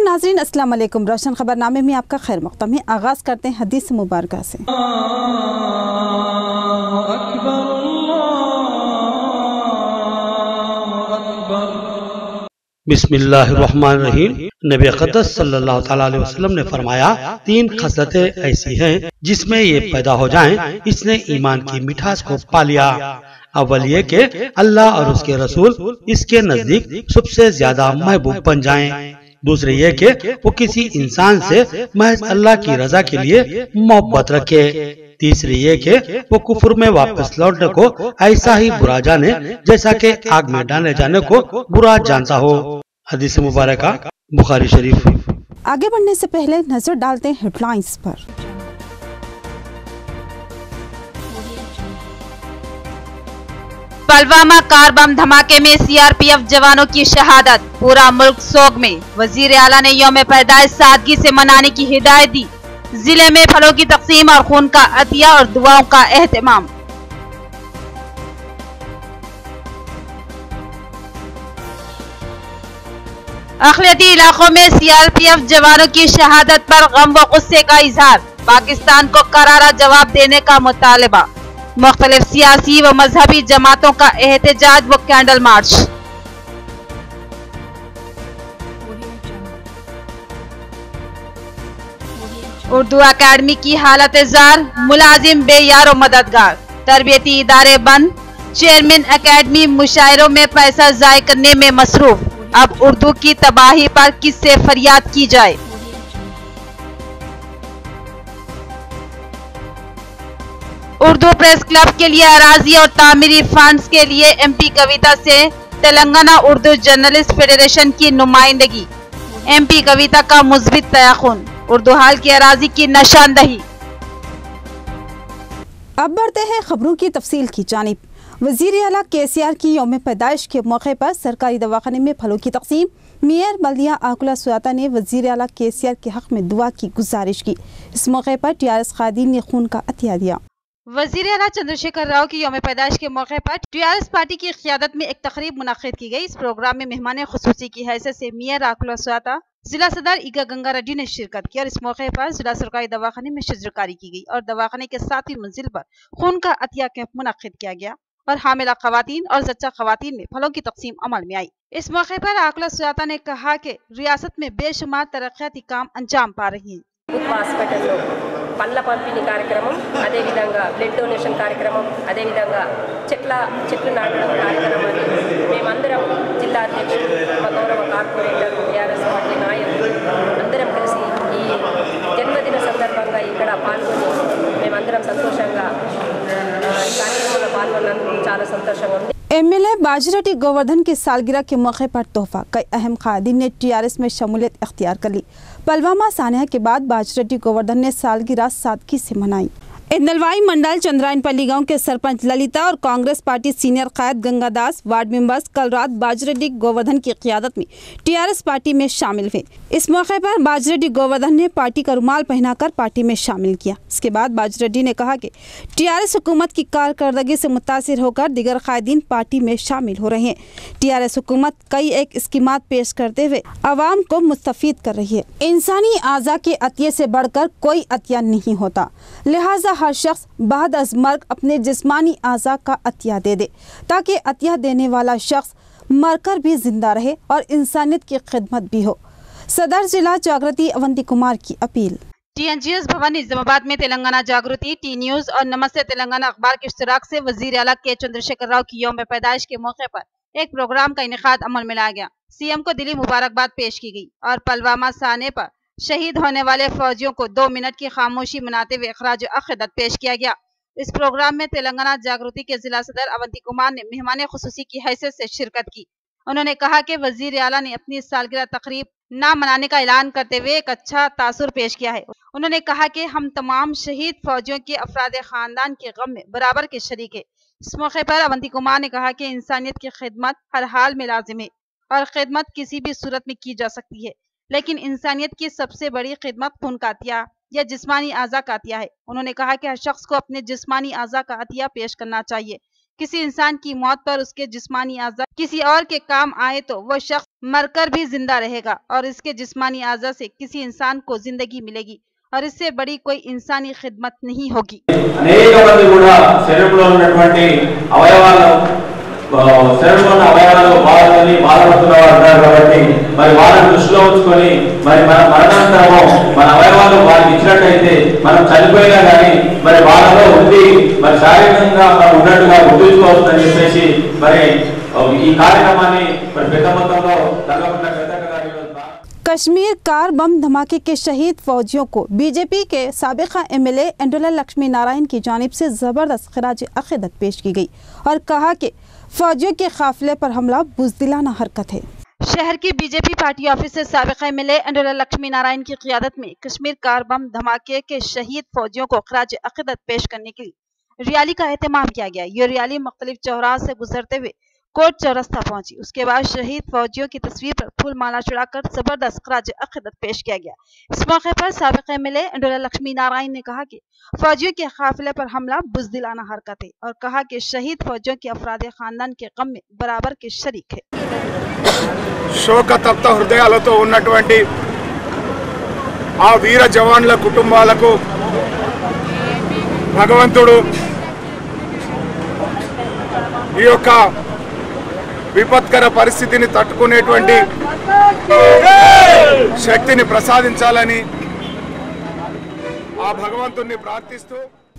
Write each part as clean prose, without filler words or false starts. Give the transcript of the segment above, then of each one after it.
नाजरीन अस्सलाम वालेकुम। रोशन खबरनामे में आपका खैर मक़दम है। आगाज़ करते हैं हदीस मुबारका से। बिस्मिल्लाहिर्रहमानिर्रहीम। नबी अक़दस सल्लल्लाहु तआला अलैहि वसल्लम ने फरमाया, 3 खसलतें ऐसी हैं जिसमें ये पैदा हो जाएं, इसने ईमान की मिठास को पा लिया। अव्वल ये कि अल्लाह और उसके रसूल इसके नजदीक सबसे ज्यादा महबूब बन जाएं। दूसरे ये कि वो किसी इंसान से महज अल्लाह की रजा के लिए मोहब्बत रखे। तीसरी ये कि वो कुफ्र में वापस लौटने को ऐसा ही बुरा जाने जैसा कि आग में डाले जाने को बुरा जानता हो। हदीस मुबारका बुखारी शरीफ। आगे बढ़ने से पहले नजर डालते हैं हेडलाइंस पर। पुलवामा कार बम धमाके में सीआरपीएफ जवानों की शहादत, पूरा मुल्क सोग में। वजीर आला ने यौम पैदाइश सादगी से मनाने की हिदायत दी। जिले में फलों की तकसीम और खून का अतिया और दुआओं का एहतमाम। अक़लियती इलाकों में सीआरपीएफ जवानों की शहादत पर गम व गुस्से का इजहार, पाकिस्तान को करारा जवाब देने का मुतालबा। मुख्तलिफ सियासी व मजहबी जमातों का एहतजाज व कैंडल मार्च। उर्दू अकादमी की हालत जार, मुलाजिम बेयार व मददगार। तरबियती इदारे बंद, चेयरमैन अकादमी मुशायरों में पैसा जाय करने में मसरूफ। अब उर्दू की तबाही पर किससे फरियाद की जाए। उर्दू प्रेस क्लब के लिए अराजी और तामीरी फंड्स के लिए एमपी कविता से तेलंगाना उर्दू जर्नलिस्ट फेडरेशन की नुमाइंदगी। एमपी कविता का मुस्बित तयाखुन, उर्दू हाल की अराजी की निशानदही। अब बढ़ते हैं खबरों की तफसील की जानिब। वज़ीर आला केसीआर की यौम पैदाइश के मौके पर सरकारी दवाखाने में फलों की तकसीम। मेयर बल्दिया आकुला सुयाता ने वज़ीर आला केसीआर के हक में दुआ की गुजारिश की। इस मौके पर टीआरएस क़ायदीन ने खून का अतिया दिया। वज़ीर आला चंद्रशेखर राव की यौम पैदाइश के मौके पर टीआरएस पार्टी की क़ियादत में एक तकरीब मुनक़्क़िद की गई। इस प्रोग्राम में मेहमान खुसूसी की हैसियत से मेयर आकुला सुयाता, जिला सदर ईगा गंगा रेड्डी ने शिरकत की और इस मौके पर जिला सरकारी दवाखाने में शजरकारी की गई और दवाखाने के 7वीं मंजिल पर खून का अतिया कैंप मुनक़्क़िद किया गया और हामिला ख़वातीन और जच्चा ख़वातीन में फलों की तकसीम अमल में आई। इस मौके पर आकुला सुयाता ने कहा कि रियासत में बेशुमार तरक्याती काम अंजाम पा रही हैं। పండ్ల పంపిణీ కార్యక్రమం, అదేవిధంగా బ్లడ్ డొనేషన్ కార్యక్రమం, అదేవిధంగా చెట్లు నాటడం కార్యక్రమాన్ని మేమందరం జిల్లా అధ్యక్షుడు, మా గౌరవ కార్పొరేటర్, టీఆర్ఎస్ పార్టీ నాయకులు అందరం కలిసి ఈ జన్మదిన సందర్భంగా ఇక్కడ పాల్గొని మేమందరం సంతోషంగా ఈ కార్యక్రమంలో పాల్గొన్నందుకు చాలా సంతోషంగా ఉంది। एमएलए बाजरटी गोवर्धन की सालगिरह के मौके पर तोहफा, कई अहम क़ायदीन ने टीआरएस में शमूलियत इख्तियार कर ली। पुलवामा सानिया के बाद बाजरटी गोवर्धन ने सालगिरह सादगी से मनाई। इंदलवाई मंडल चंद्रायनपल्ली गांव के सरपंच ललिता और कांग्रेस पार्टी सीनियर कायद गंगादास वार्ड मेंबर्स कल रात बाजरटी गोवर्धन की क़ियादत में टीआरएस पार्टी में शामिल हुए। इस मौके पर बाजरटी गोवर्धन ने पार्टी का रुमाल पहनाकर पार्टी में शामिल किया। इसके बाद बाजरटी ने कहा कि टीआरएस हुकूमत की कारकर्दगी से मुतासिर होकर दीगर कायदीन पार्टी में शामिल हो रहे हैं। टीआरएस हुकूमत कई एक स्कीमात पेश करते हुए आवाम को मुस्तफीद कर रही है। इंसानी आज़ा के अतिये से बढ़कर कोई अतिया नहीं होता, लिहाजा हर शख्स बाद अज मर्ग अपने जिस्मानी आज़ा का अतिया दे दे ताकि अतिया देने वाला शख्स मरकर भी जिंदा रहे और इंसानियत की खिदमत भी हो। सदर जिला जागृति अवंती कुमार की अपील। टीएनजीएस भवन निजामाबाद में तेलंगाना जागृति, टी न्यूज और नमस्ते तेलंगाना अखबार के इश्तराक से वजीर आला के चंद्रशेखर राव की यौम पैदाइश के मौके पर एक प्रोग्राम का इनेकाद अमल में लाया गया। सीएम को दिली मुबारकबाद पेश की गई और पुलवामा साने पर शहीद होने वाले फौजियों को 2 मिनट की खामोशी मनाते हुए खराज अक़ीदत पेश किया गया। इस प्रोग्राम में तेलंगाना जागृति के जिला सदर अवंती कुमार ने मेहमान खुसूसी की हैसियत से शिरकत की। उन्होंने कहा कि वजीर आला ने अपनी सालगिरह तकरीब ना मनाने का ऐलान करते हुए एक अच्छा तासुर पेश किया है। उन्होंने कहा कि हम तमाम शहीद फौजियों के अफराद खानदान के गम में बराबर के शरीक है। इस मौके पर अवंती कुमार ने कहा कि इंसानियत की खिदमत हर हाल में लाजिम है और खिदमत किसी भी सूरत में की जा सकती है, लेकिन इंसानियत की सबसे बड़ी खिदमत खून का अतिया या जिस्मानी आज़ा का अतिया है। उन्होंने कहा कि हर शख्स को अपने जिस्मानी आज़ा का अतिया पेश करना चाहिए। किसी इंसान की मौत पर उसके जिस्मानी आज़ा किसी और के काम आए तो वो शख्स मरकर भी जिंदा रहेगा और इसके जिस्मानी आज़ा से किसी इंसान को जिंदगी मिलेगी और इससे बड़ी कोई इंसानी खिदमत नहीं होगी। శరీరంలోని అవయవాలు బాధపడుతున్న వారు ఉన్నారు కాబట్టి మరి వారిని దృష్టిలో ఉంచుకొని మరి మన మరణాంతరము మన అవయవాలు వారికి ఇచ్చినట్టయితే మనం చనిపోయినా కానీ మరి వాళ్ళలో ఉండి మరి శారీరకంగా మనం ఉన్నట్టుగా గుర్తుంచుకోవచ్చని చెప్పేసి మరి ఈ కార్యక్రమాన్ని మరి పెద్ద మొత్తంలో తగ్గకుండా कश्मीर कार बम धमाके के शहीद फौजियों को बीजेपी के साबिका एमएलए इंदुला लक्ष्मी नारायण की जानिब से जबरदस्त खराज अकीदत पेश की गई और कहा कि फौजियों के काफिले पर हमला बुज़दिलाना हरकत है। शहर की बीजेपी पार्टी ऑफिस से साबिका एमएलए इंदुला लक्ष्मी नारायण की क़ियादत में कश्मीर कार बम धमाके के शहीद फौजियों को खराज अकीदत पेश करने के लिए रैली का एहतमाम किया गया। ये रैली मुख्तलिफ चौराहे से गुजरते हुए कोर्ट चौरस्ता पहुंची। उसके बाद शहीद फौजियों की तस्वीर पर फूल माला चढ़ाकर जबरदस्त खराज अकीदत पेश किया गया। इस मौके पर साबिका एमएलए इंदुला लक्ष्मी नारायण ने कहा कि फौजियों के काफिले पर हमला बुज़दिलाना हरकत है और कहा कि शहीद फौजियों के अफराद खानदान के गम में बराबर के शरीक है। శోకతప్త హృదయాలతో ఉన్నటువంటి ఆ వీర జవాన్ల కుటుంబాలకు భగవంతుడు ఈ యొక్క విపత్కర పరిస్థితిని తట్టుకునేటువంటి శక్తిని ప్రసాదించాలని ఆ భగవంతుని ప్రార్థిస్తూ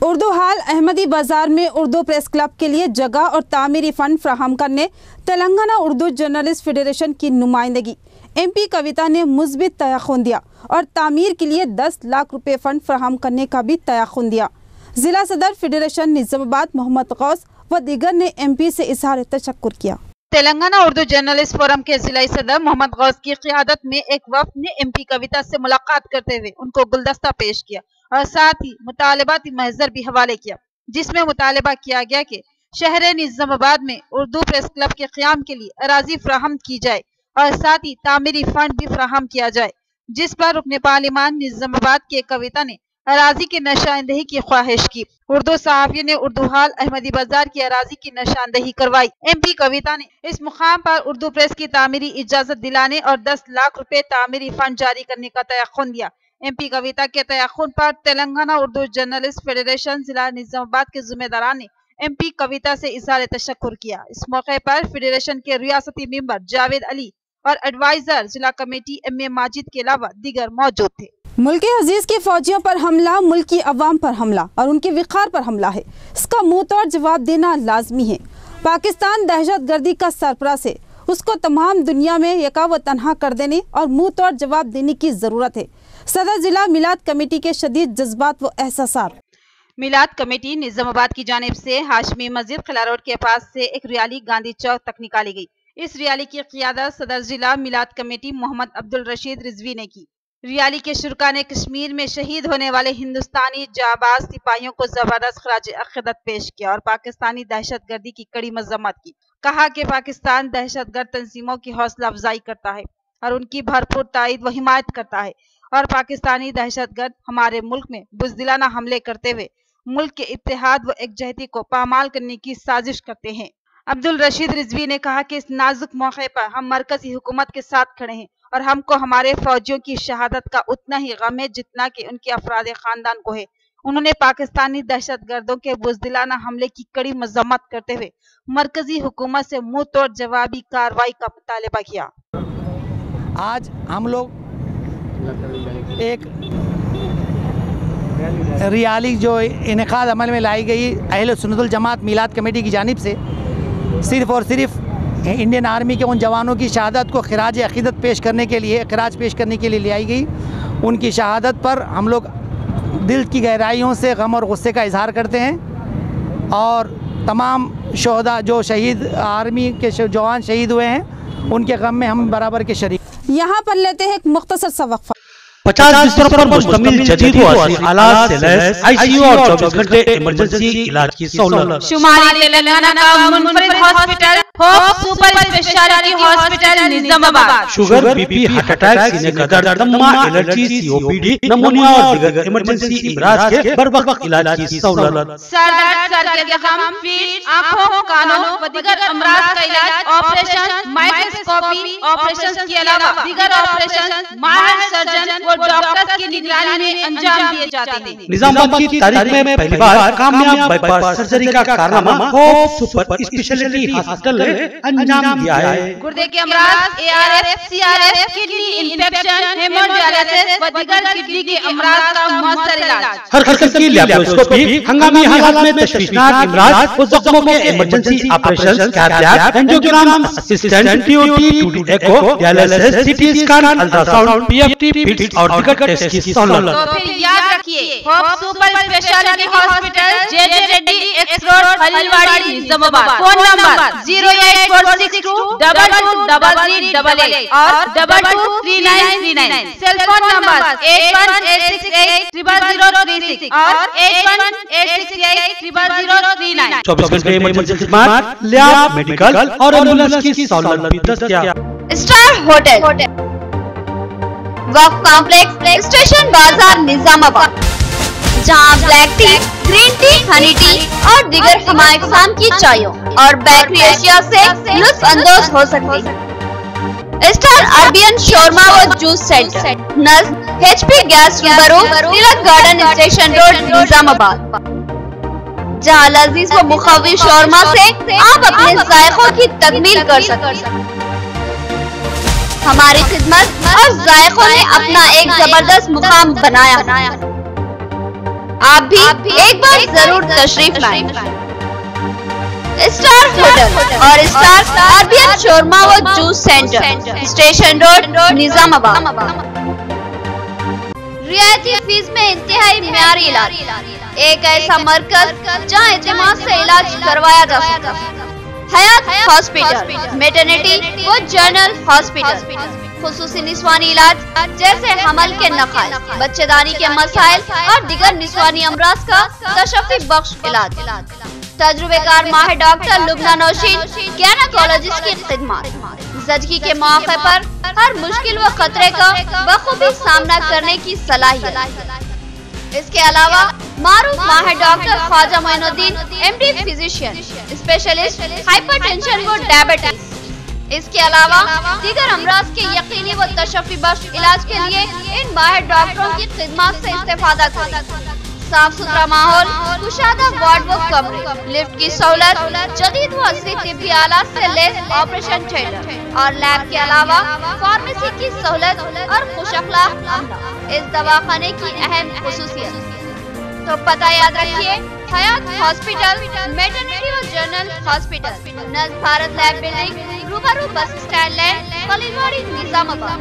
उर्दू हाल अहमदी बाजार में उर्दू प्रेस क्लब के लिए जगह और तामीरी फंड फ्राहम करने तेलंगाना उर्दू जर्नलिस्ट फेडरेशन की नुमाइंदगी एमपी कविता ने मुस्बित तयाखुन दिया और तामीर के लिए 10 लाख रुपए फंड फ्राहम करने का भी तयाखुन दिया। जिला सदर फेडरेशन निजामाबाद मोहम्मद गौस व दीगर ने एमपी से इजहार तशक्कुर किया। तेलंगाना उर्दू जर्नलिस्ट फोरम के जिला सदर मोहम्मद गौस की क़ियादत में एक वफ़द ने एमपी कविता से मुलाकात करते हुए उनको गुलदस्ता पेश किया और साथ ही मुतालबाती महजर भी हवाले किया, जिसमें मुतालबा किया गया कि शहर निजामाबाद में उर्दू प्रेस क्लब के क़याम के लिए अराजी फ्राहम की जाए और साथ ही तामीरी फंड भी फ्राहम किया जाए, जिस पर रुकने पार्लिमान निजामाबाद के कविता ने अराजी की निशानदही की ख्वाहिश की। उर्दू सहाफ़ियों ने उर्दू हाल अहमदी बाजार की अराजी की निशानदही करवाई। एमपी कविता ने इस मुकाम पर उर्दू प्रेस की तामीरी इजाजत दिलाने और 10 लाख रुपए तामीरी फंड जारी करने का तयख्खुन दिया। एमपी कविता के तयख्खुन पर तेलंगाना उर्दू जर्नलिस्ट फेडरेशन जिला निजामाबाद के जिम्मेदारान ने एमपी कविता से इजहार तशक्कुर किया। इस मौके पर फेडरेशन के रियासती मेंबर जावेद अली और एडवाइजर जिला कमेटी एम.ए. माजिद के अलावा दीगर मौजूद थे। मुल्क अजीज के फौजियों पर हमला मुल्क की अवाम पर हमला और उनके विकार पर हमला है। इसका मुंह तोड़ जवाब देना लाजमी है। पाकिस्तान दहशतगर्दी का सरपराज है, उसको तमाम दुनिया में यका व तन्हा कर देने और मुंह तोड़ जवाब देने की जरूरत है। सदर जिला मिलाद कमेटी के शदीद जज्बात व एहसासात। मिलाद कमेटी निजामाबाद की जानिब से हाशमी मस्जिद खिला रोड के पास से एक रैली गांधी चौक तक निकाली गई। इस रैली की क़ियादत सदर जिला मिलाद कमेटी मोहम्मद अब्दुल रशीद रिजवी ने की। रैली के शुरा ने कश्मीर में शहीद होने वाले हिंदुस्तानी जाबाज सिपाहियों को जबरदस्त खराज अकीदत पेश किया और पाकिस्तानी दहशतगर्दी की कड़ी मजम्मत की। कहा कि पाकिस्तान दहशतगर्द तंजीमों की हौसला अफजाई करता है और उनकी भरपूर तायद व हिमायत करता है और पाकिस्तानी दहशतगर्द हमारे मुल्क में बुज़दिलाना हमले करते हुए मुल्क के इत्तेहाद व एकजहती को पामाल करने की साजिश करते हैं। अब्दुल रशीद रिजवी ने कहा कि इस नाजुक मौके पर हम मरकजी हुकूमत के साथ खड़े हैं और हमको हमारे फौजियों की शहादत का उतना ही गम है जितना कि उनके अफराद खानदान को है। उन्होंने पाकिस्तानी दहशतगर्दों के बुज़दिलाना हमले की कड़ी मजम्मत करते हुए मरकजी हुकूमत से मुंह तोड़ जवाबी कार्रवाई का मुतालबा किया। आज हम लोग एक रैली जो इनेकाद अमल में लाई गई अहले सुन्नतुल जमात मिलाद कमेटी की जानिब से सिर्फ़ और सिर्फ इंडियन आर्मी के उन जवानों की शहादत को खराज अकीदत पेश करने के लिए ले आई गई। उनकी शहादत पर हम लोग दिल की गहराइयों से गम और गुस्से का इजहार करते हैं और तमाम शोहदा जो शहीद आर्मी के जवान शहीद हुए हैं उनके गम में हम बराबर के शरीक। यहाँ पर लेते हैं एक मुख्तसर सा वक्फा। 50 बिस्तरों पर मुश्तमिल जदीद व आधुनिक आलात से लैस आईसीयू और 24 घंटे इमरजेंसी इलाज की सहूलत। शुमारी तेलंगाना का मुनफरिद hospital Hope super speciality hospital Nizamabad. Sugar, BP, heart attack, सीने का दर्द, दमा, एलर्जी, सीओपीडी, निमोनिया और दीगर इमरजेंसी इमराज के बर वक्त इलाज की सहूलत। सर दर्द, सर के जख्म, फीट, आँखों, कानों व दीगर अमराज का इलाज, ऑपरेशन, माइक्रोस्कोपी ऑपरेशन के अलावा दीगर ऑपरेशन माहिर सर्जन व डॉक्टर्स की निगरानी में अंजाम दिए जाते हैं। निजामाबाद की तारीख में पहली बार कामयाब बाईपास सर्जरी का कारनामा होप सुपर स्पेशलिटी हॉस्पिटल ने अंजाम दिया है। गुर्दे के अमराज, ARF, CRF, kidney infection, hemodialysis व दीगर किडनी के अमराज का मौसर इलाज। हर किस्म की लैप्रोस्कोपी, हंगामी हालात में तशवीशनाक इमराज, जख्मों के emergency operation, cath, angiogram, assistant, TOT, 2D echo, dialysis, CT scan, ultrasound, PFT, fits और दीगर टेस्ट की सहूलत। तो फिर याद रखिए, Hope super speciality hospital, JJ Reddy X road, Haldwadi, Nizamabad. Phone number 08462 223388 और 223939। सेल फोन नंबर 8186800036 और 8186800039। 24 घंटे इमरजेंसी स्मार्ट लैब, मेडिकल और एम्बुलेंस की सहूलत भी दस्तयाब। स्टार होटल, वक्फ कॉम्प्लेक्स, स्टेशन बाजार, निजामाबाद, जहां black T, green tea, Honey T और दीगर हमारे इक़साम की चायों और बेकरी अशिया से लुत्फ अंदोज हो सकते हैं। स्टार अरबियन शोरमा व जूस सेंटर, नज़ HP गैस रूबरू, तिलक गार्डन, स्टेशन रोड, निजामाबाद, जहां लजीज व मुखवी शोरमा से आप अपने जायकों की तकमील कर सकते हैं। हमारी खिदमत और जायकों ने अपना एक जबरदस्त मुकाम बनाया। आप भी एक बार जरूर तशरीफ लाएं। स्टार होटल और स्टार अरबियन शोरमा व juice centre, station road, Nizamabad. रियायती फीस में इंतहाई मियारी इलाज, एक ऐसा मरकज जहां एतमाद से इलाज करवाया जा सकता है। हयात हॉस्पिटल, मैटरनिटी व जनरल हॉस्पिटल, खुसूसी निस्वानी इलाज जैसे हमल के नखाइस, बच्चेदानी के मसाइल और दीगर निस्वानी अमराज का तशफ़ी बख्श इलाज। तजुर्बेकार माहिर डॉक्टर लुबना नौशीन, गायनेकोलॉजिस्ट की खिदमत, ज़चगी के मौके पर हर मुश्किल व खतरे का बखूबी सामना करने की सलाहियत। इसके अलावा मारूफ माहिर doctor Khwaja Moinuddin, MD physician, specialist hypertension व डायबिटीज। इसके अलावा दीगर अमराज के यकीनी व तशफ़ी बख्श इलाज के लिए इन माहिर डॉक्टरों की खिदमत से इस्तेफादा करें। साफ सुथरा माहौल, कुशादा वार्ड व कमरे, लिफ्ट की सहूलत, जदीद व असली तिब्बी आलात से लैस ऑपरेशन थिएटर और लैब के अलावा फार्मेसी की सहूलत और खुश अखलाक अमला इस दवाखाने की अहम खुसूसियत। तो पता याद रखिए, हयात हॉस्पिटल, मैटरनिटी और जनरल हॉस्पिटल, नज़ भारत लैब बिल्डिंग, रूबरू bus stand land, Haldwadi, Nizamabad.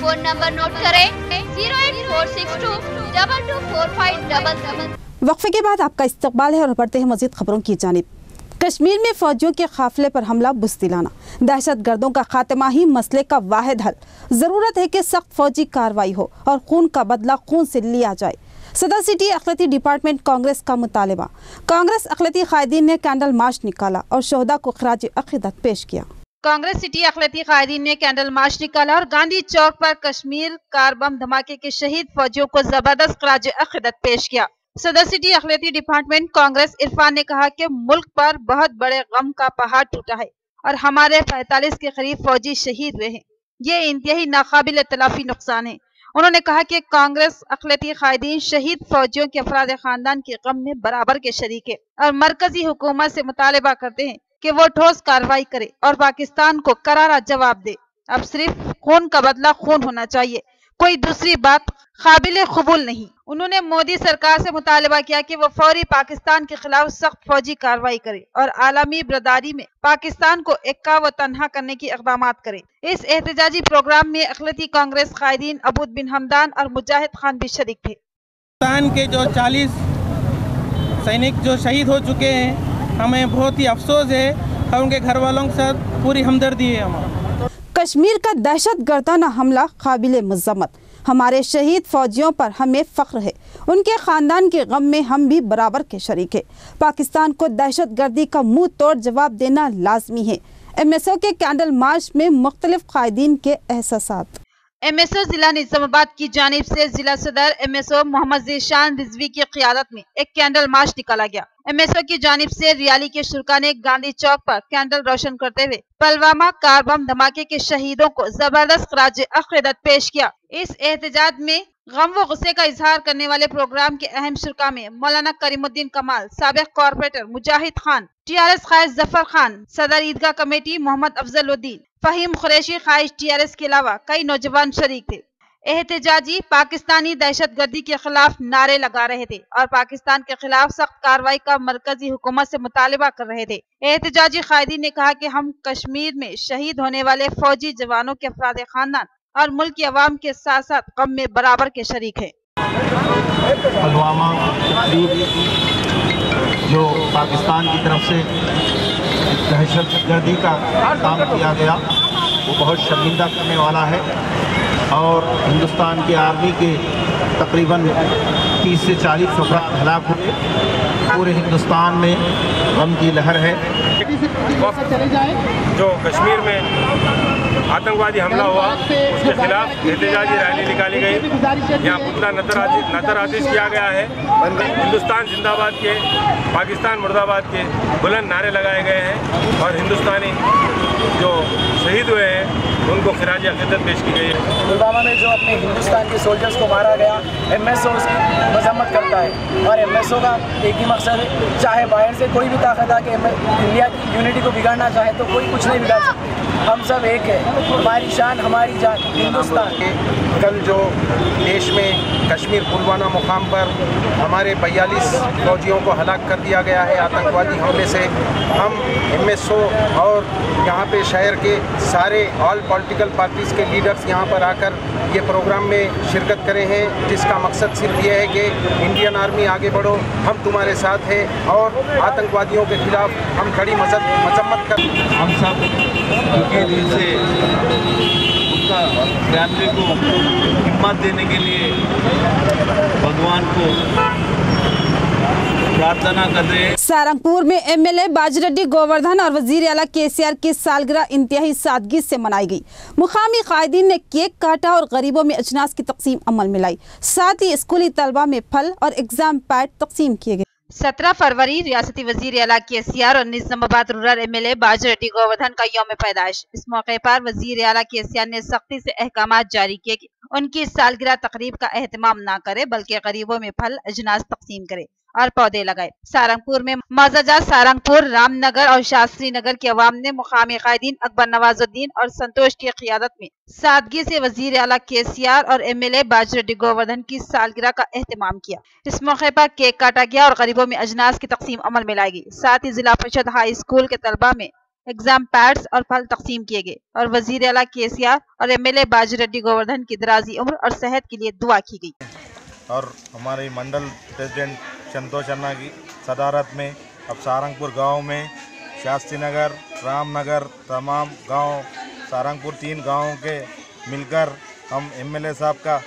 Phone number note करें 08462 224577। वक्फे के बाद आपका इस्तकबाल है और बढ़ते हैं मजीद खबरों की जानिब। कश्मीर में फौजियों के काफिले पर हमला बुज़दिलाना, दहशत गर्दों का खात्मा ही मसले का वाहिद हल। ज़रूरत है कि सख्त फौजी कार्रवाई हो और खून का बदला खून से लिया जाए। सदर सिटी अखिलती डिपार्टमेंट कांग्रेस का मुतालबा। कांग्रेस अखिलती कायदीन ने कैंडल मार्च निकाला और शोहदा को खराज अकीदत पेश किया। कांग्रेस सिटी अखिलती कायदीन ने कैंडल मार्च निकाला और गांधी चौक पर कश्मीर कार बम धमाके के शहीद फौजियों को जबरदस्त खराज अकीदत पेश किया। सदर सिटी अखिलती डिपार्टमेंट कांग्रेस इरफान ने कहा कि मुल्क पर बहुत बड़े गम का पहाड़ टूटा है और हमारे 45 के करीब फौजी शहीद हुए हैं। ये इंतहाई नाकाबिल तलाफी नुकसान है। उन्होंने कहा कि कांग्रेस अखिलती कायदीन शहीद फौजियों के अफराद खानदान के गम में बराबर के शरीक है और मरकजी हुकूमत से मुतालबा करते हैं कि वो ठोस कार्रवाई करे और पाकिस्तान को करारा जवाब दे। अब सिर्फ खून का बदला खून होना चाहिए, कोई दूसरी बात काबिल कबूल नहीं। उन्होंने मोदी सरकार से मुतालबा किया कि वो फौरी पाकिस्तान के खिलाफ सख्त फौजी कार्रवाई करे और आलमी बरदारी में पाकिस्तान को एक्का व तन्हा करने की इक़दामात करे। इस एहतजाजी प्रोग्राम में अखिलती कांग्रेस कायदीन अबूद बिन हमदान और मुजाहिद खान भी शरीक थे। पाकिस्तान के जो 40 सैनिक जो शहीद हो चुके हैं, हमें बहुत ही अफसोस है और उनके घर वालों के साथ पूरी हमदर्दी है हमारा। कश्मीर का दहशत गर्दाना हमला काबिल मज़म्मत। हमारे शहीद फौजियों पर हमें फ़ख्र है, उनके ख़ानदान के गम में हम भी बराबर के शरीक है। पाकिस्तान को दहशत गर्दी का मुंह तोड़ जवाब देना लाजमी है। MSO के कैंडल मार्च में मुख्तलिफ कायदीन के एहसासात। MSO जिला निजामाबाद की जानिब से जिला सदर MSO मोहम्मद ज़ीशान रिजवी की क़ियादत में एक कैंडल मार्च निकाला गया। MSO की जानिब से रियाली के शुरा ने गांधी चौक पर कैंडल रोशन करते हुए पुलवामा कार बम धमाके के शहीदों को जबरदस्त खराज अक़ीदत पेश किया। इस एहतजाज में गम व गुस्से का इजहार करने वाले प्रोग्राम के अहम शुरा में मौलाना करीमुद्दीन कमाल, साबिक़ कॉर्पोरेटर मुजाहिद खान, TRS ख़ाइश जफर खान, सदर ईदगाह कमेटी मोहम्मद अफजलुद्दीन, फहीम कुरैशी ख़ाइश TRS के अलावा कई नौजवान शरीक थे। एहतजाजी पाकिस्तानी दहशतगर्दी के खिलाफ नारे लगा रहे थे और पाकिस्तान के खिलाफ सख्त कार्रवाई का मरकजी हुकूमत से मुतालिबा कर रहे थे। एहतजाजी कायदीन ने कहा कि हम कश्मीर में शहीद होने वाले फौजी जवानों के अफराद खानदान और मुल्क की अवाम के साथ साथ गम में बराबर के शरीक हैं। पुलवामा जो पाकिस्तान की तरफ से दहशतगर्दी का काम किया गया वो बहुत शर्मिंदा करने वाला है और हिंदुस्तान की आर्मी के तकरीबन 30 से 40 अफराद हलाक हुए। पूरे हिंदुस्तान में गम की लहर है। जो कश्मीर में आतंकवादी हमला हुआ उसके खिलाफ एहतजाजी रैली निकाली गई। यहाँ पुतला नजर आतिश किया गया है। हिंदुस्तान जिंदाबाद के, पाकिस्तान मुर्दाबाद के बुलंद नारे लगाए गए हैं और हिंदुस्तानी जो शहीद हुए हैं उनको खिराज अक़ीदत पेश की गई है। पुलवामा में जो अपने हिंदुस्तान के सोल्जर्स को मारा गया, MSO उसकी मजम्मत करता है और MSO का एक ही मकसद है, चाहे बाहर से कोई भी ताकत आके इंडिया की यूनिटी को बिगाड़ना चाहे तो कोई कुछ नहीं बिगाड़ सकते। हम सब एक है, हमारी शान हमारी जान हिंदुस्तान। कल जो देश में कश्मीर पुलवामा मुकाम पर हमारे 42 फौजियों को हलाक कर दिया गया है आतंकवादी हमले से, हम MSO और यहाँ पे शहर के सारे ऑल पॉलिटिकल पार्टीज़ के लीडर्स यहाँ पर आकर ये प्रोग्राम में शिरकत करे हैं, जिसका मकसद सिर्फ ये है कि इंडियन आर्मी आगे बढ़ो, हम तुम्हारे साथ हैं और आतंकवादियों के खिलाफ हम खड़ी मजम्मत कर। हम सब उनके दिल से उनका फैमिली को हिम्मत देने के लिए भगवान को प्रार्थना कर रहे हैं। सारंगपुर में MLA बाजरेड्डी गोवर्धन और वजीर आला KCR की सालगिरह इंतहाई सादगी से मनाई गई। मुकामी कायदीन ने केक काटा और गरीबों में अजनास की तकसीम अमल में लाई। साथ ही स्कूली तलबा में फल और एग्जाम पैड तकसीम किए गए। 17 फरवरी रियासती वजीर आला KCR और निजामाबाद रूरल MLA बाजरेड्डी गोवर्धन का यौम पैदाइश। इस मौके पर वजीर आला KCR ने सख्ती से अहकाम जारी किए कि उनकी सालगिरह तकरीब का एहतमाम न करे बल्कि गरीबों में फल अजनास तकसीम करे और पौधे लगाए। सारंगपुर में मौजाजा सारंगपुर, रामनगर और शास्त्री नगर के अवाम ने मुकामी कायदीन अकबर नवाजुद्दीन और संतोष की क़ियादत में सादगी से वजीर आला KCR और MLA बाजरेड्डी गोवर्धन की सालगिरह का एहतमाम किया। इस मौके पर केक काटा गया और गरीबों में अजनास की तकसीम अमल में लाई गई। साथ ही जिला परिषद हाई स्कूल के तलबा में एग्जाम पैड्स और फल तकसीम किए गए और वजीर आला KCR और MLA बाजरेड्डी गोवर्धन की दराजी उम्र और सेहत के लिए दुआ की गई। और हमारे मंडल प्रेसिडेंट संतोष अन्ना की सदारत में अब सारंगपुर गांव में शास्त्री नगर, रामनगर, तमाम गांव सारंगपुर 3 गांवों के मिलकर हम MLA साहब का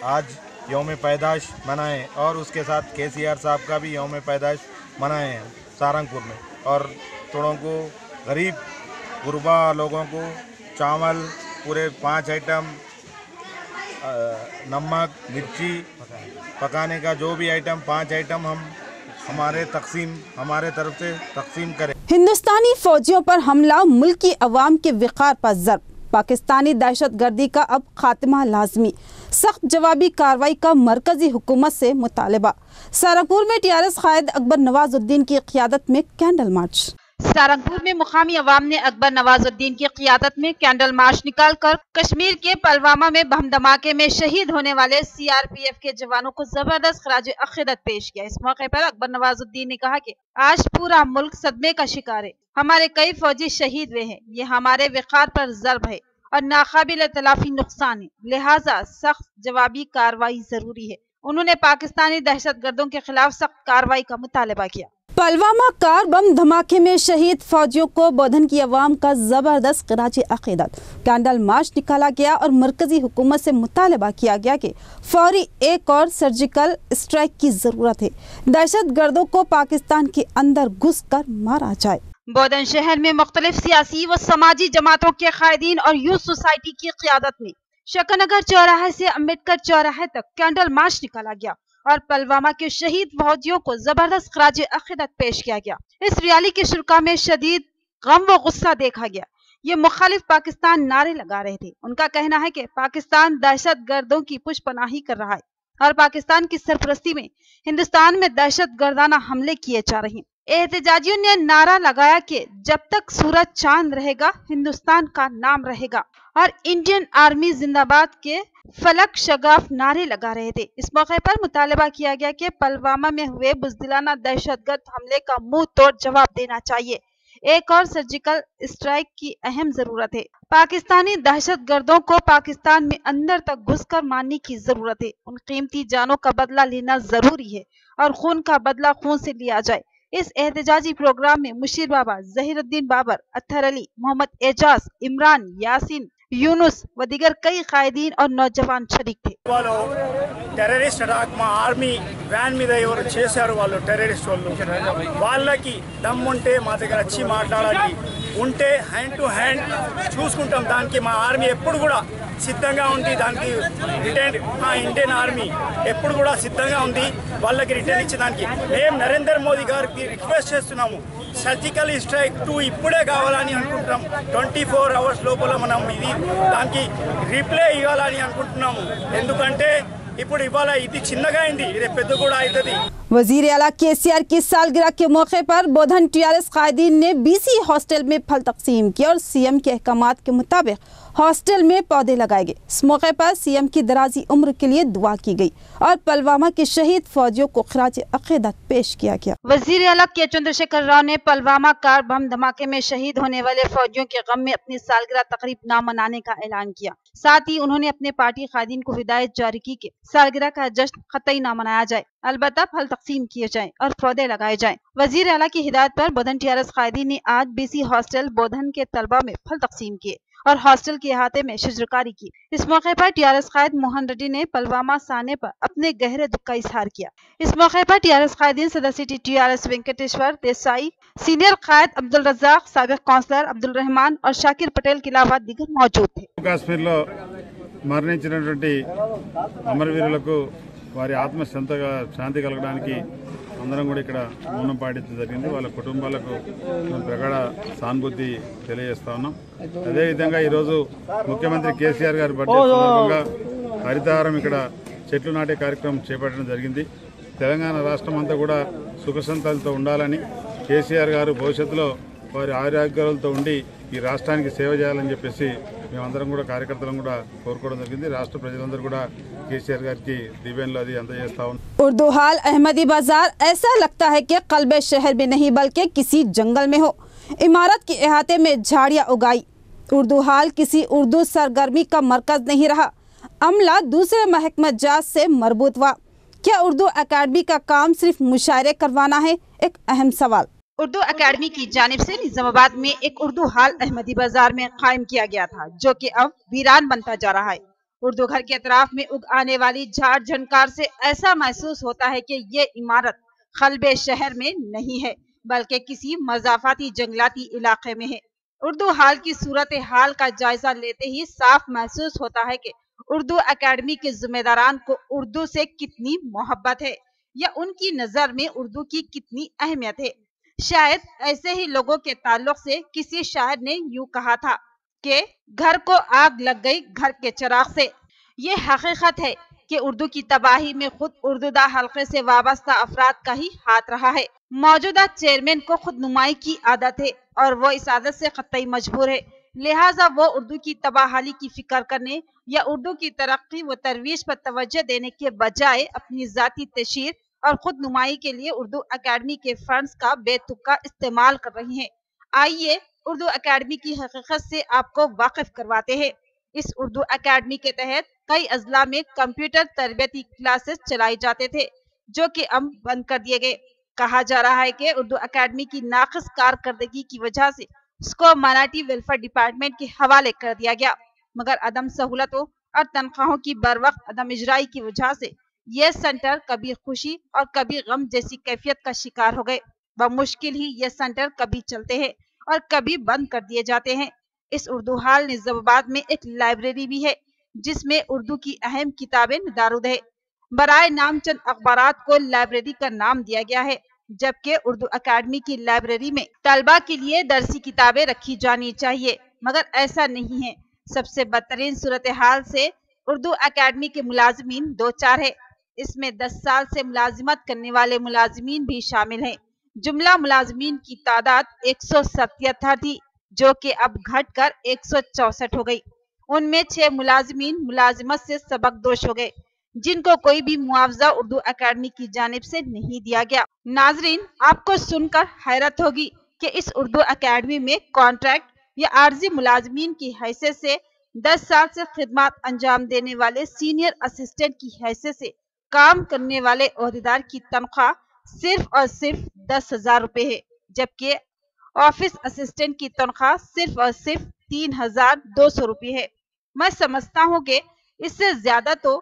आज यौम पैदाइश मनाएं और उसके साथ KCR साहब का भी यौम पैदाइश मनाए हैं सारंगपुर में। और थोड़ों को गरीब गुरबा लोगों को चावल पूरे 5 आइटम, नमक, मिर्ची पकाने का जो भी आइटम 5 आइटम हम हमारे तरफ से तकसीम करें। हिंदुस्तानी फौजियों पर हमला, मुल्क की अवाम के विकार पर ज़र्ब। पाकिस्तानी दहशतगर्दी का अब खात्मा लाजमी, सख्त जवाबी कार्रवाई का मरकजी हुकूमत से मुतालबा। सारंगपुर में TRS कायद अकबर नवाजुद्दीन की क़ियादत में कैंडल मार्च। सारंगपुर में मुकामी अवाम ने अकबर नवाजुद्दीन की क़ियादत में कैंडल मार्च निकालकर कश्मीर के पुलवामा में बम धमाके में शहीद होने वाले CRPF के जवानों को जबरदस्त खराज अक़ीदत पेश किया। इस मौके पर अकबर नवाजुद्दीन ने कहा कि आज पूरा मुल्क सदमे का शिकार है, हमारे कई फौजी शहीद हुए हैं, ये हमारे विकार पर ज़र्ब है और नाकाबिल तलाफी नुकसान है, लिहाजा सख्त जवाबी कार्रवाई जरूरी है। उन्होंने पाकिस्तानी दहशतगर्दों के खिलाफ सख्त कार्रवाई का मुतालबा किया। पुलवामा कार बम धमाके में शहीद फौजियों को बोधन की अवाम का जबरदस्त खराज अक़ीदत। कैंडल मार्च निकाला गया और मरकजी हुकूमत से मुतालबा किया गया कि फौरी एक और सर्जिकल स्ट्राइक की जरूरत है, दहशत गर्दों को पाकिस्तान के अंदर घुस कर मारा जाए। बोधन शहर में मुख्तलिफ सियासी व समाजी जमातों के कायदीन और यूथ सोसाइटी की क़ियादत में शकरनगर चौराहे से अम्बेडकर चौराहे तक कैंडल मार्च निकाला गया और पुलवामा के शहीद फौजियों को जबरदस्त खराज अकीदत पेश किया गया। इस रैली के शुरा में शदीद गम व गुस्सा देखा गया। ये मुखालिफ पाकिस्तान नारे लगा रहे थे। उनका कहना है कि पाकिस्तान दहशत गर्दों की पुष्पनाही कर रहा है और पाकिस्तान की सरपरस्ती में हिंदुस्तान में दहशत गर्दाना हमले किए जा रहे हैं। एहतजाजियों ने नारा लगाया कि जब तक सूरज चांद रहेगा हिंदुस्तान का नाम रहेगा और इंडियन आर्मी जिंदाबाद के फलक शगाफ नारे लगा रहे थे। इस मौके पर मुतालबा किया गया कि पुलवामा में हुए बुज़दिलाना दहशतगर्द हमले का मुंह तोड़ जवाब देना चाहिए। एक और सर्जिकल स्ट्राइक की अहम जरूरत है। पाकिस्तानी दहशत गर्दों को पाकिस्तान में अंदर तक घुसकर मारने की जरूरत है। उन कीमती जानों का बदला लेना जरूरी है और खून का बदला खून से लिया जाए। इस एहतजाजी प्रोग्राम में मुशीर बाबा, जहीरुद्दीन बाबर, अत्थर अली, मोहम्मद एजाज, इमरान, यासीन, यूनुस व दीगर कई कायदीन और नौजवान शरीक थे। టెర్రరిస్ట్ అటాక్ మా ఆర్మీ వ్యాన్ మీద ఎవరు చేశారు వాళ్ళు టెర్రరిస్ట్ వాళ్ళకి దమ్ ఉంటే మా దగ్గర వచ్చి మాట్లాడాలి, ఉంటే హ్యాండ్ టు హ్యాండ్ చూసుకుంటాం। దానికి మా ఆర్మీ ఎప్పుడు కూడా సిద్ధంగా ఉంది। దానికి రిటర్న్ మా ఇండియన్ ఆర్మీ ఎప్పుడు కూడా సిద్ధంగా ఉంది వాళ్ళకి రిటర్న్ ఇచ్చేదానికి। మేము నరేంద్ర మోదీ గారికి రిక్వెస్ట్ చేస్తున్నాము, సర్జికల్ స్ట్రైక్ 2 ఇప్పుడే కావాలని అనుకుంటున్నాం। 24 అవర్స్ లోపల మనం ఇది దానికి రిప్లై ఇవ్వాలని అనుకుంటున్నాము। ఎందుకంటే ఇప్పుడు ఇవాళ ఇది చిన్నగా అయింది, రేపు పెద్ద కూడా అవుతుంది। वजीर आला KCR की सालगिरह के मौके पर बोधन TRS कायदीन ने BC हॉस्टल में फल तकसीम किया और CM के अहकामात के मुताबिक हॉस्टल में पौधे लगाए गए। इस मौके पर CM की दराजी उम्र के लिए दुआ की गई और पुलवामा के शहीद फौजियों को खराज अकीदत पेश किया गया। वजीर आला के चंद्रशेखर राव ने पुलवामा कार बम धमाके में शहीद होने वाले फौजियों के गम में अपनी सालगिरह तकरीब न मनाने का ऐलान किया। साथ ही उन्होंने अपने पार्टी कायदीन को हिदायत जारी की कि सालगिरह का जश्न कतई न मनाया जाए, अलबत्ता फल तकसीम किए जाएं और पौधे लगाए जाएं। वजीर आला की हिदायत पर बोधन TRS कायदीन ने आज BC हॉस्टल बोधन के तलबा में फल तकसीम किए और हॉस्टल के अहाते में शजरकारी की। इस मौके पर TRS कायद मोहन रेड्डी ने पुलवामा साने पर अपने गहरे दुख का इजहार किया। इस मौके पर TRS कायदीन सदर city TRS Venkateshwar Desai, senior कायद अब्दुल रज़ाक, साबिक काउंसलर अब्दुल रहमान और शाकिर पटेल के अलावा दीगर मौजूद थे। कश्मीर లో మరణించినటువంటి అమరవీరులకు వారి ఆత్మ శాంతి కలగడానికి అందరం కూడా ఇక్కడ మౌనం పాటించడం జరిగింది। వాళ్ళ కుటుంబాలకు ప్రగాఢ సానుభూతి తెలియజేస్తా ఉన్నాం। అదేవిధంగా ఈరోజు ముఖ్యమంత్రి KCR గారి బర్త్డే సందర్భంగా హరితహారం ఇక్కడ చెట్లు నాటే కార్యక్రమం చేపట్టడం జరిగింది। తెలంగాణ రాష్ట్రం అంతా కూడా సుఖసంతాలతో ఉండాలని KCR గారు భవిష్యత్తులో వారి ఆరోగ్యాలతో ఉండి ఈ రాష్ట్రానికి సేవ చేయాలని చెప్పేసి మేమందరం కూడా కార్యకర్తలం కూడా కోరుకోవడం జరిగింది। రాష్ట్ర ప్రజలందరూ కూడా KCR గారికి దీవెనలు అది అందజేస్తా ఉన్నాం। उर्दू हाल अहमदी बाजार ऐसा लगता है कि कल्बे शहर में नहीं बल्कि किसी जंगल में हो। इमारत के अहाते में झाड़ियाँ उगाई। उर्दू हाल किसी उर्दू सरगर्मी का मरकज नहीं रहा। अमला दूसरे महकमा जात से मरबूत हुआ। क्या उर्दू अकेडमी का काम सिर्फ मुशायरे करवाना है? एक अहम सवाल। उर्दू अकेडमी की जानिब से निजामाबाद में एक उर्दू हाल अहमदी बाजार में कायम किया गया था, जो कि अब वीरान बनता जा रहा है। उर्दू घर के अतराफ में उग आने वाली झाड़ झंकार से ऐसा महसूस होता है कि ये इमारत कल्बे शहर में नहीं है बल्कि किसी मजाफाती जंगलाती इलाके में है। उर्दू हाल की सूरत हाल का जायजा लेते ही साफ महसूस होता है कि उर्दू अकेडमी के जिम्मेदारान को उर्दू से कितनी मोहब्बत है या उनकी नजर में उर्दू की कितनी अहमियत है। शायद ऐसे ही लोगों के ताल्लुक से किसी शायर ने यूं कहा था कि घर को आग लग गई घर के चिराग से। ये हकीकत है कि उर्दू की तबाही में खुद उर्दूदा हल्के से वाबस्ता अफराद का ही हाथ रहा है। मौजूदा चेयरमैन को खुद नुमाई की आदत है और वो इस आदत से कतई मजबूर है। लिहाजा वो उर्दू की तबाहाली की फिक्र करने या उर्दू की तरक्की व तरवीज पर तवज्जो देने के बजाय अपनी जाती तशहीर और खुद नुमाई के लिए उर्दू अकेडमी के फंड्स का बेतुका इस्तेमाल कर रही हैं। आइए उर्दू अकेडमी की हकीकत से आपको वाकिफ करवाते हैं। इस उर्दू अकेडमी के तहत कई अजला में कंप्यूटर तरबियती क्लासेस चलाए जाते थे, जो कि अब बंद कर दिए गए। कहा जा रहा है कि उर्दू अकेडमी की नाक़िस कारकर्दगी की वजह से उसको माइनॉरिटी वेलफेयर डिपार्टमेंट के हवाले कर दिया गया, मगर अदम सहूलतों और तनख्वाहों की बर वक्त अदम इजराई की वजह से ये सेंटर कभी खुशी और कभी गम जैसी कैफियत का शिकार हो गए। बमुश्किल ही ये सेंटर कभी चलते हैं और कभी बंद कर दिए जाते हैं। इस उर्दू हाल निजामाबाद में एक लाइब्रेरी भी है जिसमें उर्दू की अहम किताबें दारुद है। बराए नामचंद अखबारात को लाइब्रेरी का नाम दिया गया है, जबकि उर्दू अकेडमी की लाइब्रेरी में तलबा के लिए दरसी किताबें रखी जानी चाहिए, मगर ऐसा नहीं है। सबसे बदतरीन सूरत हाल से उर्दू अकेडमी के मुलाजिमीन दो चार है। इसमें 10 साल से मुलाजिमत करने वाले मुलाजिमीन भी शामिल हैं। जुमला मुलाजिमीन की तादाद 177 थी, जो कि अब घटकर 164 हो गई। उनमें 6 मुलाजिमीन मुलाजिमत से सबकदोश हो गए, जिनको कोई भी मुआवजा उर्दू अकेडमी की जानिब से नहीं दिया गया। नाजरीन, आपको सुनकर हैरत होगी कि इस उर्दू अकेडमी में कॉन्ट्रैक्ट या आर्जी मुलाजिमीन की हैसियत से 10 साल से खिदमत अंजाम देने वाले सीनियर असिस्टेंट की हैसियत से काम करने वाले ओहदेदार की तनख्वाह सिर्फ और सिर्फ 10,000 रुपए है, जबकि ऑफिस असिस्टेंट की तनख्वाह सिर्फ और सिर्फ 3,200 रुपये है। मैं समझता हूँ कि इससे ज्यादा तो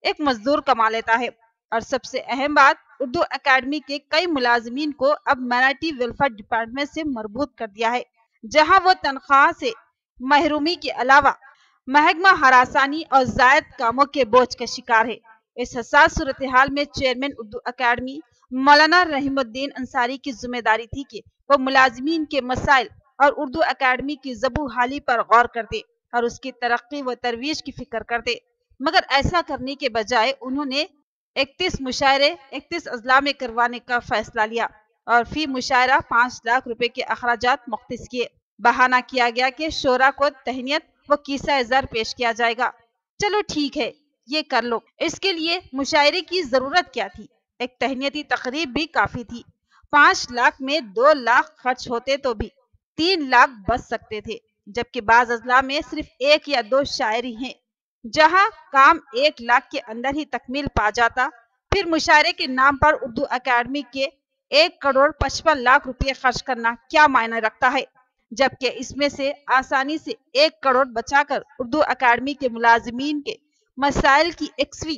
एक मजदूर कमा लेता है। और सबसे अहम बात, उर्दू अकेडमी के कई मुलाजिमीन को अब माइनॉरिटी वेलफेयर डिपार्टमेंट से मरबूत कर दिया है, जहां वो तनख्वाह से महरूमी के अलावा महकमा हरासानी और जायद कामों के बोझ का शिकार है। इस हसास सूरत हाल में चेयरमैन उर्दू अकेडमी मौलाना रहीमुद्दीन अंसारी की जिम्मेदारी थी कि वो मुलाजिमीन के मसाइल और उर्दू अकेडमी की ज़बू हाली पर गौर करते और उसकी तरक्की व तरवीज की फिक्र करते, मगर ऐसा करने के बजाय उन्होंने 31 मुशायरे 31 अजला में करवाने का फैसला लिया और फी मुशायरा 5 लाख रुपए के अखराजात मुख्तस किए। बहाना किया गया कि शोरा को तहनीत व कीसा ज़र पेश किया जाएगा। चलो ठीक है, ये कर लो। इसके लिए मुशायरे की जरूरत क्या थी? एक तहनीती तकरीब भी काफी थी। 5 लाख में 2 लाख खर्च होते तो भी 3 लाख बच सकते थे, जबकि बाज अजला में सिर्फ 1 या 2 शायरी हैं, जहां काम 1 लाख के अंदर ही तकमील पा जाता। फिर मुशायरे के नाम पर उर्दू अकेडमी के 1 करोड़ 55 लाख रुपये खर्च करना क्या मायने रखता है, जबकि इसमें से आसानी से 1 करोड़ बचाकर उर्दू अकेडमी के मुलाजिमीन के मसाइल की एक्सवी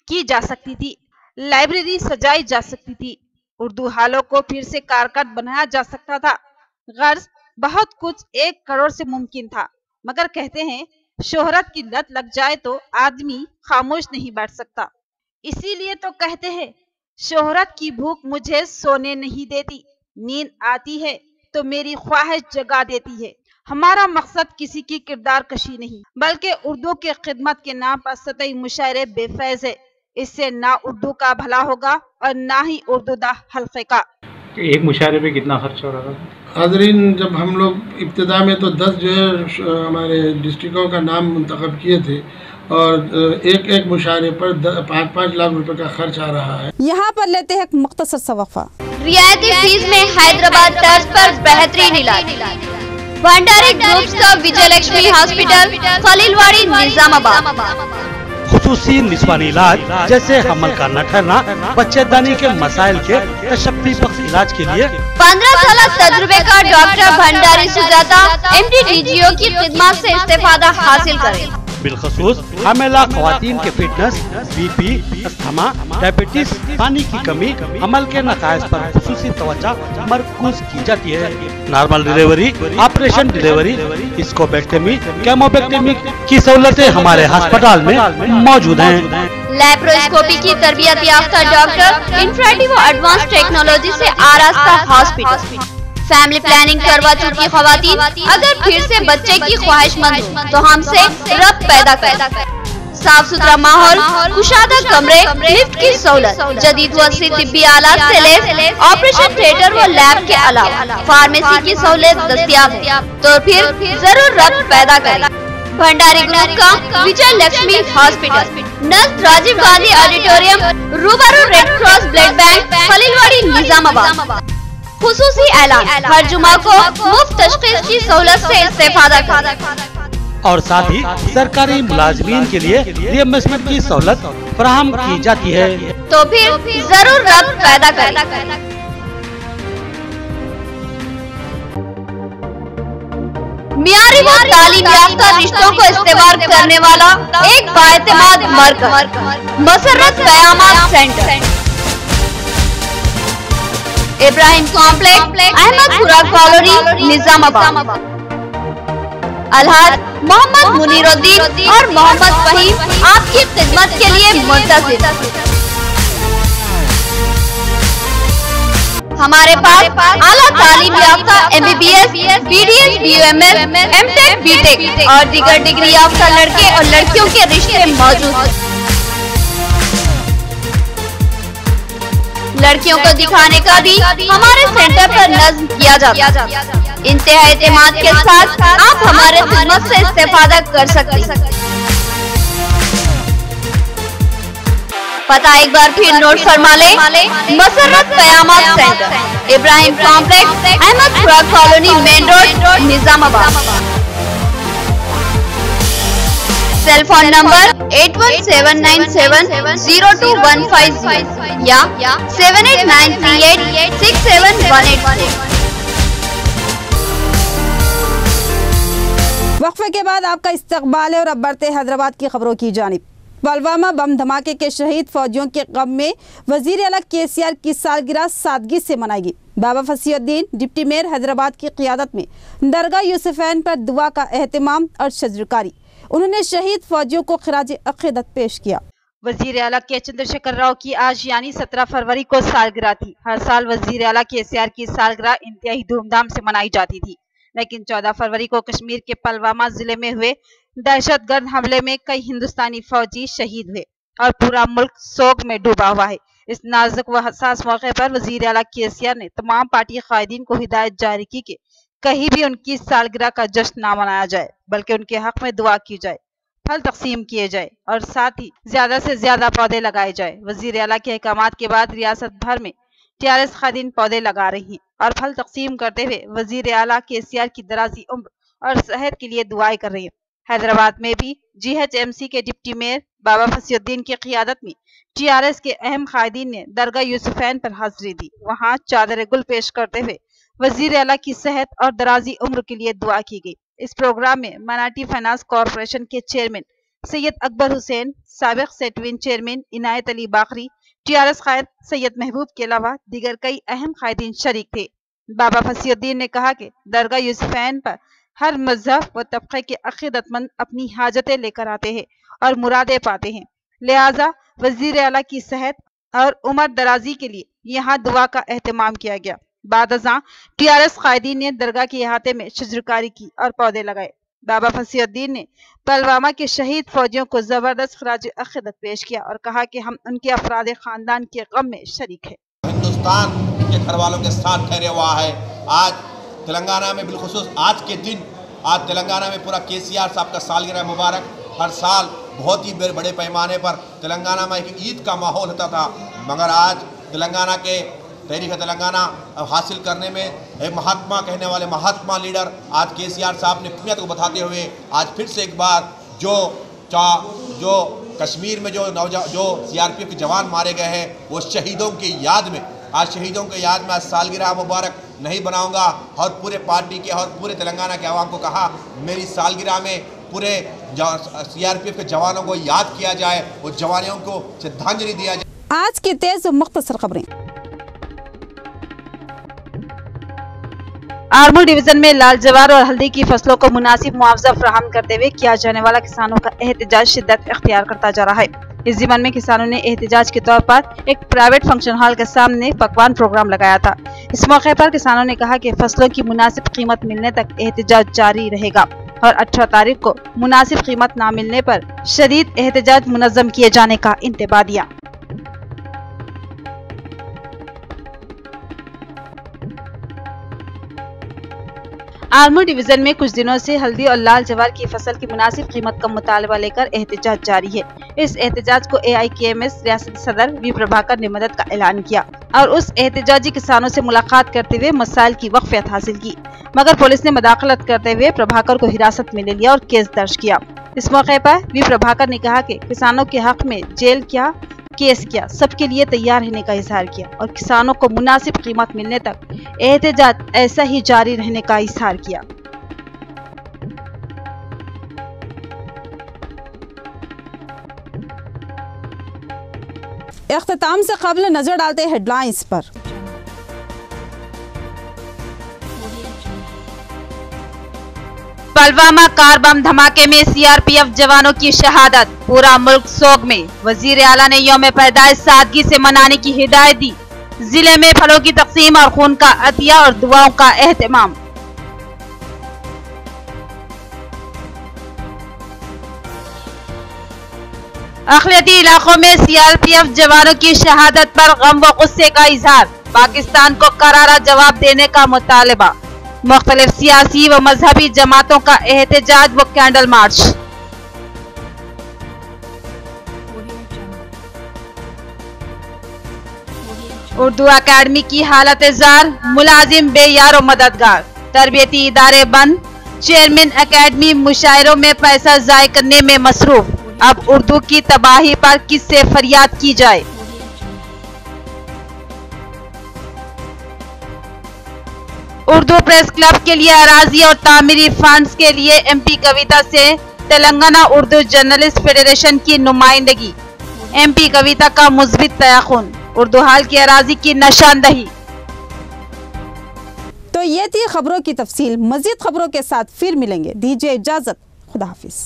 की जा सकती थी, लाइब्रेरी सजाई जा सकती थी, उर्दू हालों को फिर से कारगर बनाया जा सकता था। गर्ज बहुत कुछ 1 करोड़ से मुमकिन था, मगर कहते हैं शोहरत की लत लग जाए तो आदमी खामोश नहीं बैठ सकता। इसीलिए तो कहते हैं शोहरत की भूख मुझे सोने नहीं देती, नींद आती है तो मेरी ख्वाहिश जगा देती है। हमारा मकसद किसी की किरदार कशी नहीं, बल्कि उर्दू के खिदमत के नाम पर सतही मुशायरे बेफैज है। इससे ना उर्दू का भला होगा और ना ही उर्दू दा हल्के का। एक मुशायरे पे कितना खर्च हो रहा था? हाज़रीन, जब हम लोग इब्तिदा में तो 10 जो है हमारे डिस्ट्रिक्टों का नाम मुंतखब किए थे और एक मुशायरे पर 5-5 लाख रुपए का खर्च आ रहा है। यहाँ पर लेते हैं एक मुख्तसर सा वक्फा। रियायती फीस में हैदराबाद तर्ज पर बेहतरीन इलाज। भंडारी ग्रुप्स का विजयलक्ष्मी हॉस्पिटल, खलीलवाड़ी, निजामाबाद। खुसूसी निस्वानी इलाज जैसे हमल का न ठहरना, बच्चेदानी के मसाइल के तशफ़्फ़ी बख्श इलाज के लिए 15 साल तजुर्बे का डॉक्टर भंडारी सुजाता MD-DGO की खिदमत से इस्तेफादा हासिल करें। बिलखसूस हामिला ख्वातीन के फिटनेस, BP, अस्थमा, डायबिटीज, पानी की कमी, अमल के नकायस पर खुसूसी तवज्जो मरकूज की जाती है। नॉर्मल डिलीवरी, ऑपरेशन डिलीवरी, स्कोपेक्टमी, केमोपेक्टमी की सहूलतें हमारे अस्पताल में मौजूद हैं। लैप्रोस्कोपी की तरबियत याफ्ता डॉक्टर, इंफ्राटिव एडवांस टेक्नोलॉजी से आरास्ता हॉस्पिटल। फैमिली प्लानिंग करवा चुकी खवातीन अगर फिर से बच्चे की ख्वाहिशमंद हो तो हमसे रब्त पैदा कर। साफ सुथरा माहौल, कुशादा कमरे, लिफ्ट की सहूलत, जदीद व तिब्बी आलात से लैस, ऑपरेशन थिएटर व लैब के अलावा फार्मेसी की सहूलत दस्तियाब है, तो फिर जरूर रब्त पैदा करें। भंडारी ग्रुप का विजयलक्ष्मी हॉस्पिटल, नज़दीक राजीव गांधी ऑडिटोरियम, रूबरू red cross blood bank, Khaleelwadi, Nizamabad. खुसूसी ऐलान, हर जुमा को मुफ्त तशखीस की सहूलत से इस्तेफादा करें और साथ ही सरकारी मुलाजमीन के लिए रिएम्बर्समेंट की सहूलत फराहम की जाती है, तो फिर जरूर रब्त पैदा करें। मियारी व तालीम याफ्ता रिश्तों को इस्तेमाल करने वाला एक बाएतमाद मरकज, Masarrat Qayamat centre. Ibrahim complex, Ahmedpura colony, Nizamabad. Alhaj Mohammed Muneeruddin और मोहम्मद फहीम आपकी खिदमत के लिए मुंतज़िर। हमारे पास आला तालीम याफ्ता MBBS, BDS, BUMS, MTech, BTech और दीगर डिग्री याफ्ता लड़के और लड़कियों के रिश्ते मौजूद हैं। लड़कियों को दिखाने का भी हमारे सेंटर पर नज़्म किया जाता है। इंतहा एतमाद के साथ आप हमारे खिदमत से इस्तेफादा कर सकते हैं। पता एक बार फिर नोट फरमा ले, मसरत क़यामत centre, Ibrahim complex, Ahmedpura colony, main road, Nizamabad. Cell phone number 8179702150 या 7893867186। वक्फे के बाद आपका इस्तकबाल है और अब बढ़ते हैदराबाद की खबरों की जानिब। पुलवामा बम धमाके के शहीद फौजियों के गम में वजीर आला KCR की सालगिरह सादगी से मनाएगी। बाबा फसीउद्दीन डिप्टी मेयर हैदराबाद की क़ियादत में दरगाह यूसुफैन पर दुआ का एहतमाम और शजरकारी। उन्होंने शहीद फौजियों को खिराज अक़ीदत पेश किया। वजीर आला के चंद्रशेखर राव की आज यानी 17 फरवरी को सालगिरह थी। हर साल वजीर आला KCR की सालगिरह इंतहाई धूमधाम से मनाई जाती थी, लेकिन 14 फरवरी को कश्मीर के पुलवामा जिले में हुए दहशतगर्द हमले में कई हिंदुस्तानी फौजी शहीद हुए और पूरा मुल्क सोग में डूबा हुआ है। इस नाजुक व हसास मौके पर वजीर आला KCR ने तमाम पार्टी कायदीन को हिदायत जारी की कि कहीं भी उनकी सालगिरह का जश्न ना मनाया जाए, बल्कि उनके हक में दुआ की जाए, फल तकसीम किए जाए और साथ ही ज्यादा से ज्यादा पौधे लगाए जाए। वजीर आला के अहकामात के बाद रियासत भर में TRS कायदीन पौधे लगा रही हैं और फल तकसीम करते हुए वजीर आला KCR की दराजी उम्र और सेहत के लिए दुआएं कर रही हैं। हैदराबाद में भी GHMC के डिप्टी मेयर बाबा फसीउद्दीन की क़ियादत में TRS के अहम कायदीन ने दरगाह यूसुफैन पर हाजिरी दी। वहां चादर गुल पेश करते हुए वजीर आला की सेहत और दराजी उम्र के लिए दुआ की गई। इस प्रोग्राम में मराठी फाइनेंस कॉरपोरेशन के चेयरमैन सैयद अकबर हुसैन, साबिक सेटविन चेयरमैन इनायत अली बाकरी, TRS कायद सैयद महबूब के अलावा दीगर कई अहम कायदीन शरीक थे। बाबा फसीउद्दीन ने कहा कि दरगाह यूसुफैन पर हर मजहब व तबके के अक़ीदतमंद अपनी हाजतें लेकर आते हैं और मुरादें पाते हैं, लिहाजा वजीर आला की सेहत और उम्र दराजी के लिए यहाँ दुआ का एहतमाम किया गया। बाद अज़ां TRS कायदीन ने दरगाह के अहाते में शजरकारी की और पौधे लगाए। बाबा फसीउद्दीन ने पुलवामा के शहीद फौजियों को जबरदस्त खिराज अक़ीदत पेश किया और कहा कि हम उनके अफराद खानदान के गम में शरीक है। हिंदुस्तान के घर वालों के साथ ठहरे हुआ है। आज तेलंगाना में बिलखुसूस आज के दिन आज तेलंगाना में पूरा KCR साहब का सालगिरह मुबारक। हर साल बहुत ही बड़े पैमाने पर तेलंगाना में एक ईद का माहौल होता था, मगर आज तेलंगाना के तहरीक तेलंगाना हासिल करने में एक महात्मा कहने वाले महात्मा लीडर आज KCR साहब ने अहमियत को बताते हुए आज फिर से एक बार जो कश्मीर में जो CRPF के जवान मारे गए हैं वो शहीदों की याद में आज सालगिरह मुबारक नहीं बनाऊंगा और पूरे पार्टी के और पूरे तेलंगाना के आवाम को कहा मेरी सालगिरह में पूरे CRPF के जवानों को याद किया जाए, वो जवानों को श्रद्धांजलि दिया जाए। आज की तेज मुख्तसर खबरें। आरमूर डिवीजन में लाल जवार और हल्दी की फसलों को मुनासिब मुआवजा फराहम करते हुए किया जाने वाला किसानों का एहतजाज शिद्दत इख्तियार करता जा रहा है। इस ज़िम्मन में किसानों ने एहतजाज के तौर पर एक प्राइवेट फंक्शन हॉल के सामने पकवान प्रोग्राम लगाया था। इस मौके पर किसानों ने कहा कि फसलों की मुनासिब कीमत मिलने तक एहतजाज जारी रहेगा और 18 तारीख को मुनासिब कीमत न मिलने पर शदीद एहतजाज मुनज़्ज़म किए जाने का इंतबाह दिया। आरमूर डिवीजन में कुछ दिनों से हल्दी और लाल जवार की फसल की मुनासिब कीमत का मुतालबा लेकर एहतजाज जारी है। इस एहतजाज को AIKMS रियासती सदर वी प्रभाकर ने मदद का ऐलान किया और उस एहतजाजी किसानों से मुलाकात करते हुए मसाइल की वक़फ़ियत हासिल की, मगर पुलिस ने मदाखलत करते हुए प्रभाकर को हिरासत में ले लिया और केस दर्ज किया। इस मौके पर वी प्रभाकर ने कहा कि किसानों के हक में जेल क्या केस किया सबके लिए तैयार रहने का इजहार किया और किसानों को मुनासिब कीमत मिलने तक एहतजाज ऐसा ही जारी रहने का इजहार किया। इख्तिताम से कबल नजर डालते हेडलाइंस पर। पुलवामा कार बम धमाके में सीआरपीएफ जवानों की शहादत, पूरा मुल्क सोग में। वजीर आला ने यौम पैदाइश सादगी से मनाने की हिदायत दी। जिले में फलों की तकसीम और खून का अतिया और दुआओं का एहतमाम। अक़लियती इलाकों में सीआरपीएफ जवानों की शहादत पर गम व गुस्से का इजहार, पाकिस्तान को करारा जवाब देने का मुतालबा। मुख्तलिफ सियासी व मजहबी जमातों का एहतजाज व कैंडल मार्च। उर्दू अकादमी की हालत जार, मुलाजिम बेयार व मददगार। तरबियती इदारे बंद, चेयरमैन अकादमी मुशायरों में पैसा जाय करने में मसरूफ। अब उर्दू की तबाही पर किससे फरियाद की जाए। उर्दू प्रेस क्लब के लिए अराजी और तामीरी फंड्स के लिए एमपी कविता से तेलंगाना उर्दू जर्नलिस्ट फेडरेशन की नुमाइंदगी। एमपी कविता का मुस्बित तयाखुन, उर्दू हाल की अराजी की निशानदही। तो ये थी खबरों की तफसील। मजीद खबरों के साथ फिर मिलेंगे। दीजिए इजाजत, खुदा हाफिज।